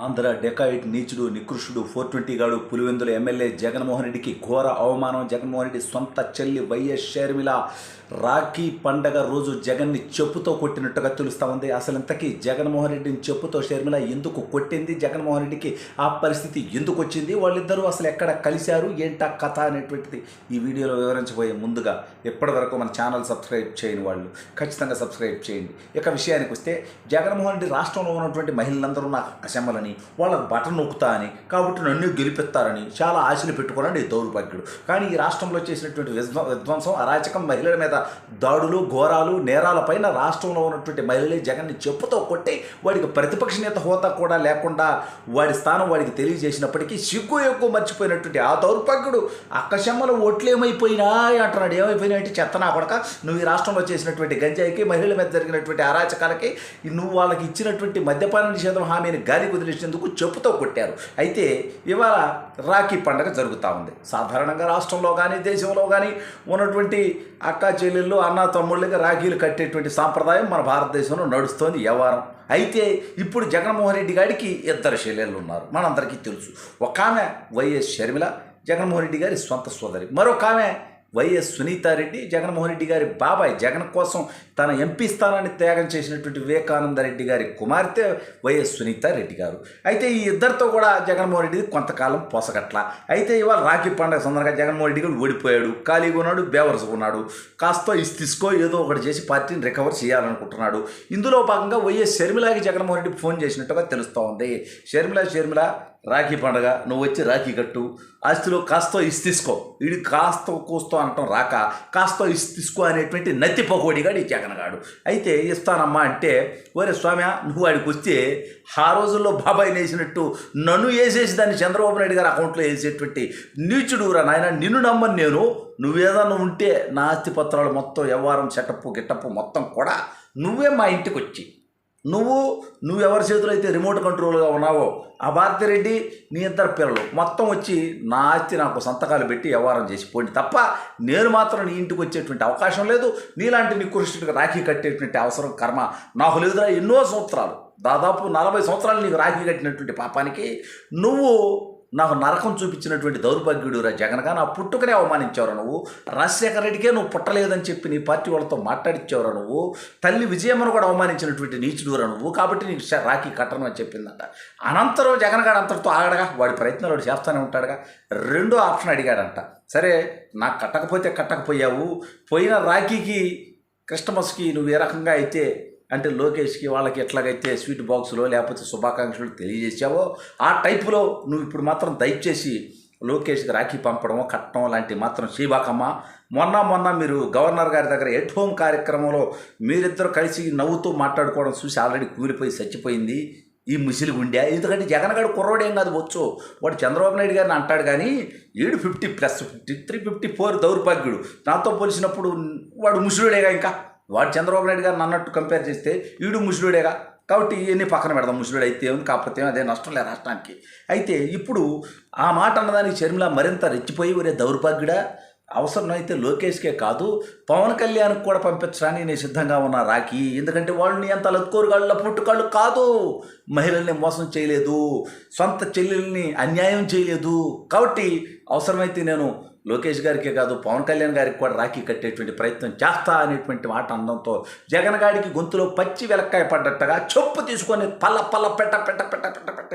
Andhra dacoit నీచుడు నికృష్టుడు 420 గాడు Pulivendula MLA Jaganmohan రెడ్డికి ఘోర అవమానం. జగన్మోహన్ రెడ్డి సొంత చెల్లి వైఎస్ షర్మిల రాఖీ పండగ రోజు జగన్ని చెప్పుతో కొట్టినట్టుగా తెలుస్తూ ఉంది. అసలు ఇంతకీ జగన్మోహన్ రెడ్డిని చెప్పుతో షర్మిల ఎందుకు కొట్టింది, జగన్మోహన్ రెడ్డికి ఆ పరిస్థితి ఎందుకు వచ్చింది, వాళ్ళిద్దరూ అసలు ఎక్కడ కలిశారు, ఏంటా కథ అనేటువంటిది ఈ వీడియోలో వివరించబోయే ముందుగా ఇప్పటివరకు మన ఛానల్ సబ్స్క్రైబ్ చేయని వాళ్ళు ఖచ్చితంగా సబ్స్క్రైబ్ చేయండి. ఇక విషయానికి వస్తే జగన్మోహన్ రెడ్డి రాష్ట్రంలో ఉన్నటువంటి మహిళలందరూ నాకు అసెంబ్లని వాళ్ళకు బటన్ నొక్కుతా అని కాబట్టి నన్ను గెలిపిస్తారని చాలా ఆశలు పెట్టుకున్నాడు ఈ దౌర్భాగ్యుడు. కానీ ఈ రాష్ట్రంలో చేసినటువంటి విధ్వంసం, అరాచకం, మహిళల మీద దాడులు, ఘోరాలు, నేరాలపైన రాష్ట్రంలో ఉన్నటువంటి మహిళలే జగన్ని చెప్పుతో కొట్టి వాడికి ప్రతిపక్ష నేత హోదా కూడా లేకుండా వాడి స్థానం వాడికి తెలియజేసినప్పటికీ సిగ్గు ఎక్కువ మర్చిపోయినటువంటి ఆ దౌర్భాగ్యుడు అక్కశమ్మల ఓట్లు ఏమైపోయినా అంటున్నాడు. ఏమైపోయినా అంటే చెత్త నా కొడక, నువ్వు ఈ రాష్ట్రంలో చేసినటువంటి గంజాయికి, మహిళల మీద జరిగినటువంటి అరాచకాలకి, నువ్వు వాళ్ళకి ఇచ్చినటువంటి మద్యపాన నిషేధం హామీని గాలి కుదిరేసినందుకు చెప్పుతో కొట్టారు. అయితే ఇవాళ రాఖీ పండుగ జరుగుతూ ఉంది. సాధారణంగా రాష్ట్రంలో కానీ దేశంలో కానీ ఉన్నటువంటి అక్కా చెల్లెళ్ళు, అన్న తమ్ముళ్ళకి రాఖీలు కట్టేటువంటి సాంప్రదాయం మన భారతదేశంలో నడుస్తోంది వ్యవహారం. అయితే ఇప్పుడు జగన్మోహన్ రెడ్డి గారికి ఇద్దరు చెల్లెళ్ళు ఉన్నారు, మనందరికీ తెలుసు. ఒక ఆమె వైఎస్ షర్మిల, జగన్మోహన్ రెడ్డి గారి సొంత సోదరి. మరొక ఆమె వైఎస్ సునీతారెడ్డి, జగన్మోహన్ రెడ్డి గారి బాబాయ్, జగన్ కోసం తన ఎంపీ స్థానాన్ని త్యాగం చేసినటువంటి వివేకానందరెడ్డి గారి కుమార్తె వైఎస్ సునీతారెడ్డి గారు. అయితే ఈ ఇద్దరితో కూడా జగన్మోహన్ రెడ్డి కొంతకాలం పొసగట్ల. అయితే ఇవాళ రాఖీ పండుగ సందర్భంగా జగన్మోహన్ రెడ్డి గారు ఓడిపోయాడు, ఖాళీగా ఉన్నాడు, బేవరసుకున్నాడు. కాస్త తీసుకో ఏదో ఒకటి చేసి పార్టీని రికవర్ చేయాలనుకుంటున్నాడు. ఇందులో భాగంగా వైఎస్ షర్మిలాకి జగన్మోహన్ రెడ్డి ఫోన్ చేసినట్టుగా తెలుస్తూ ఉంది. షర్మిల రాఖీ పండుగ నువ్వు వచ్చి రాఖీ కట్టు, ఆస్తిలో కాస్త తీసుకో, వీడి కాస్త కూస్తో అనటం రాక కాస్త తీసుకో అనేటువంటి నత్తి పకోడిగాడు ఈ జగన్గాడు. అయితే ఇస్తానమ్మా అంటే, ఒరే స్వామి నువ్వు వాడికి వస్తే ఆ రోజుల్లో బాబాయ్ వేసినట్టు నన్ను వేసేసి దాన్ని చంద్రబాబు నాయుడు గారి అకౌంట్లో వేసేటువంటి నీచుడురా నాయన, నిన్ను నమ్మని నేను. నువ్వేదన్నా ఉంటే నా ఆస్తి పత్రాలు మొత్తం వ్యవహారం సెటప్పు గిట్టప్పు మొత్తం కూడా నువ్వే మా ఇంటికి వచ్చి నువ్వు ఎవరి చేతిలో అయితే రిమోట్ కంట్రోల్గా ఉన్నావో ఆ భారతిరెడ్డి, నీ ఇద్దరు పిల్లలు మొత్తం వచ్చి నా ఆస్తి నాకు సంతకాలు పెట్టి వ్యవహారం చేసి పోండి తప్ప నేను మాత్రం నీ ఇంటికి వచ్చేటువంటి అవకాశం లేదు. నీలాంటి నికృష్టుడికి రాఖీ కట్టేటువంటి అవసరం కర్మ నాకు లేదురా. ఎన్నో సంవత్సరాలు, దాదాపు 40 సంవత్సరాలు నీకు రాఖీ కట్టినటువంటి పాపానికి నువ్వు నాకు నరకం చూపించినటువంటి దౌర్భాగ్యుడురా జగన్గా. నా పుట్టుకనే అవమానించావురా నువ్వు. రాజశేఖర రెడ్డికే నువ్వు పుట్టలేదని చెప్పి నీ పార్టీ వాళ్ళతో మాట్లాడిచ్చావురా నువ్వు. తల్లి విజయమ్మను కూడా అవమానించినటువంటి నీచుడురా నువ్వు. కాబట్టి నీకు రాఖీ కట్టను అని చెప్పిందంట. అనంతరం జగన్గాడు అంతటితో ఆగడగా, వాడి ప్రయత్నాలు వాడు చేస్తూనే ఉంటాడుగా. రెండో ఆప్షన్ అడిగాడంట. సరే నాకు కట్టకపోతే కట్టకపోయావు, పోయిన రాఖీకి క్రిస్టమస్కి నువ్వు ఏ రకంగా అయితే అంటే లోకేష్కి వాళ్ళకి ఎట్లాగైతే స్వీట్ బాక్సులో లేకపోతే శుభాకాంక్షలు తెలియజేసావో ఆ టైపులో నువ్వు ఇప్పుడు మాత్రం దయచేసి లోకేష్కి రాఖీ పంపడమో కట్టడం లాంటివి మాత్రం చేయబాకమ్మా. మొన్న మీరు గవర్నర్ గారి దగ్గర ఎట్ హోమ్ కార్యక్రమంలో మీరిద్దరు కలిసి నవ్వుతూ మాట్లాడుకోవడం చూసి ఆల్రెడీ కూలిపోయి చచ్చిపోయింది ఈ ముసిలి గుండె. ఎందుకంటే జగన్ గారు కుర్రోడేం కాదు, వచ్చు వాడు చంద్రబాబు నాయుడు గారిని అంటాడు కానీ ఈడు 50+53 54 దౌర్భాగ్యుడు. నాతో పోల్చినప్పుడు వాడు ముసిలుడేగా. ఇంకా వాడు చంద్రబాబు నాయుడు గారిని అన్నట్టు కంపేర్ చేస్తే ఈడు ముసలుడేగా. కాబట్టి ఇవన్నీ పక్కన పెడదాం, ముసలుడు అయితే ఏమి కాకపోతే అదే నష్టం లేదు రాష్ట్రానికి. అయితే ఇప్పుడు ఆ మాట అన్నదానికి షర్మిల మరింత రెచ్చిపోయి, ఒరే దౌర్భాగ్యుడా, అవసరమైతే లోకేష్కే కాదు పవన్ కళ్యాణ్కి కూడా పంపించడానికి నేను సిద్ధంగా ఉన్నా రాఖీ. ఎందుకంటే వాళ్ళని అంత లత్కోరుగాళ్ళ పుట్టుకాళ్ళు కాదు, మహిళల్ని మోసం చేయలేదు, సొంత చెల్లెల్ని అన్యాయం చేయలేదు. కాబట్టి అవసరమైతే నేను లోకేష్ గారికే కాదు పవన్ కళ్యాణ్ గారికి కూడా రాఖీ కట్టేటువంటి ప్రయత్నం చేస్తా అనేటువంటి మాట అనడంతో జగన్ గారికి గొంతులో పచ్చి వెలక్కాయ పడ్డట్టుగా చెప్పు తీసుకొని పెట్ట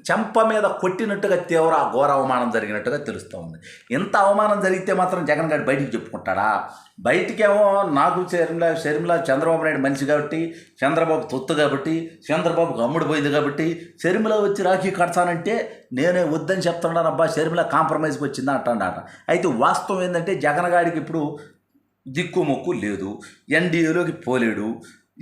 చెంప మీద కొట్టినట్టుగా తీవ్ర ఘోర అవమానం జరిగినట్టుగా తెలుస్తూ ఉంది. ఇంత అవమానం జరిగితే మాత్రం జగన్ గారు బయటికి చెప్పుకుంటాడా? బయటికేమో నాకు షర్మిల చంద్రబాబు నాయుడు మనిషి కాబట్టి, చంద్రబాబు తొత్తు కాబట్టి, చంద్రబాబుకు అమ్ముడు పోయింది కాబట్టి షర్మిల వచ్చి రాఖీ కడతానంటే నేనే వద్దని చెప్తున్నాను అబ్బా, షర్మిల కాంప్రమైజ్కి వచ్చిందా అంటాడట. అయితే వాస్తవం ఏంటంటే జగన్ గారికి ఇప్పుడు దిక్కుమొక్కు లేదు, ఎన్డీఏలోకి పోలేడు.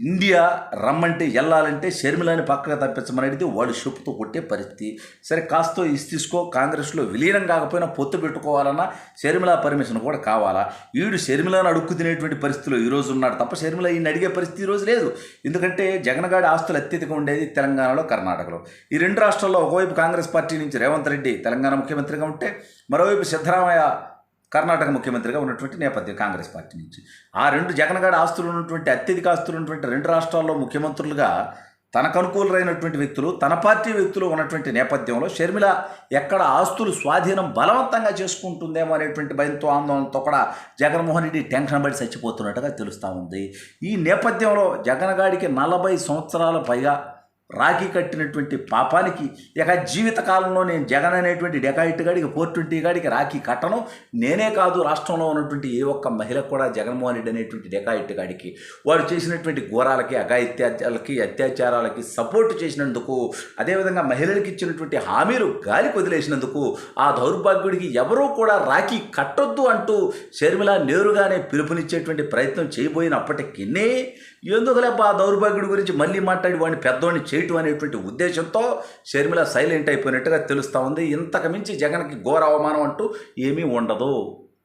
ఇండియా రమ్మంటే వెళ్ళాలంటే షర్మిలని పక్కగా తప్పించమని అడిగితే వాడు చెప్పుతో కొట్టే పరిస్థితి. సరే కాస్తో తీసుకో, కాంగ్రెస్లో విలీనం కాకపోయినా పొత్తు పెట్టుకోవాలన్నా షర్మిల పర్మిషన్ కూడా కావాలా. వీడు షర్మిలను అడుక్కు తినేటువంటి పరిస్థితిలో ఈరోజు ఉన్నాడు తప్ప షర్మిల ఈయన అడిగే పరిస్థితి ఈరోజు లేదు. ఎందుకంటే జగన్గాడి ఆస్తులు అత్యధికంగా ఉండేది తెలంగాణలో, కర్ణాటకలో. ఈ రెండు రాష్ట్రాల్లో ఒకవైపు కాంగ్రెస్ పార్టీ నుంచి రేవంత్ రెడ్డి తెలంగాణ ముఖ్యమంత్రిగా ఉంటే, మరోవైపు సిద్ధరామయ్య కర్ణాటక ముఖ్యమంత్రిగా ఉన్నటువంటి నేపథ్యం కాంగ్రెస్ పార్టీ నుంచి. ఆ రెండు జగన్గాడి ఆస్తులు ఉన్నటువంటి అత్యధిక ఆస్తులు ఉన్నటువంటి రెండు రాష్ట్రాల్లో ముఖ్యమంత్రులుగా తనకు అనుకూలమైనటువంటి వ్యక్తులు, తన పార్టీ వ్యక్తులు ఉన్నటువంటి నేపథ్యంలో షర్మిల ఎక్కడ ఆస్తులు స్వాధీనం బలవంతంగా చేసుకుంటుందేమో అనేటువంటి భయంతో, ఆందోళనతో కూడా జగన్మోహన్ రెడ్డి టెన్షన్ పడి చచ్చిపోతున్నట్టుగా తెలుస్తూ ఉంది. ఈ నేపథ్యంలో జగన్ గాడికి 40 సంవత్సరాల పైగా రాఖీ కట్టినటువంటి పాపానికి ఇక జీవితకాలంలో నేను జగన్ అనేటువంటి డెకాయిట్ గాడికి 420 గాడికి రాఖీ కట్టను, నేనే కాదు రాష్ట్రంలో ఉన్నటువంటి ఏ ఒక్క మహిళకు కూడా జగన్మోహన్ రెడ్డి అనేటువంటి డెకాయిట్ గాడికి వాడు చేసినటువంటి ఘోరాలకి, అఘాయిత్యాలకి, అత్యాచారాలకి సపోర్ట్ చేసినందుకు, అదేవిధంగా మహిళలకు ఇచ్చినటువంటి హామీలు గాలికి వదిలేసినందుకు ఆ దౌర్భాగ్యుడికి ఎవరూ కూడా రాఖీ కట్టొద్దు అంటూ షర్మిల నేరుగానే పిలుపునిచ్చేటువంటి ప్రయత్నం చేయబోయినప్పటికీ ఎందుకులేప ఆ దౌర్భాగ్యుడి గురించి మళ్ళీ మాట్లాడి వాడిని పెద్దోడిని చేయటం అనేటువంటి ఉద్దేశంతో షర్మిల సైలెంట్ అయిపోయినట్టుగా తెలుస్తూ ఉంది. ఇంతకు మించి జగన్కి ఘోర అవమానం అంటూ ఏమీ ఉండదు.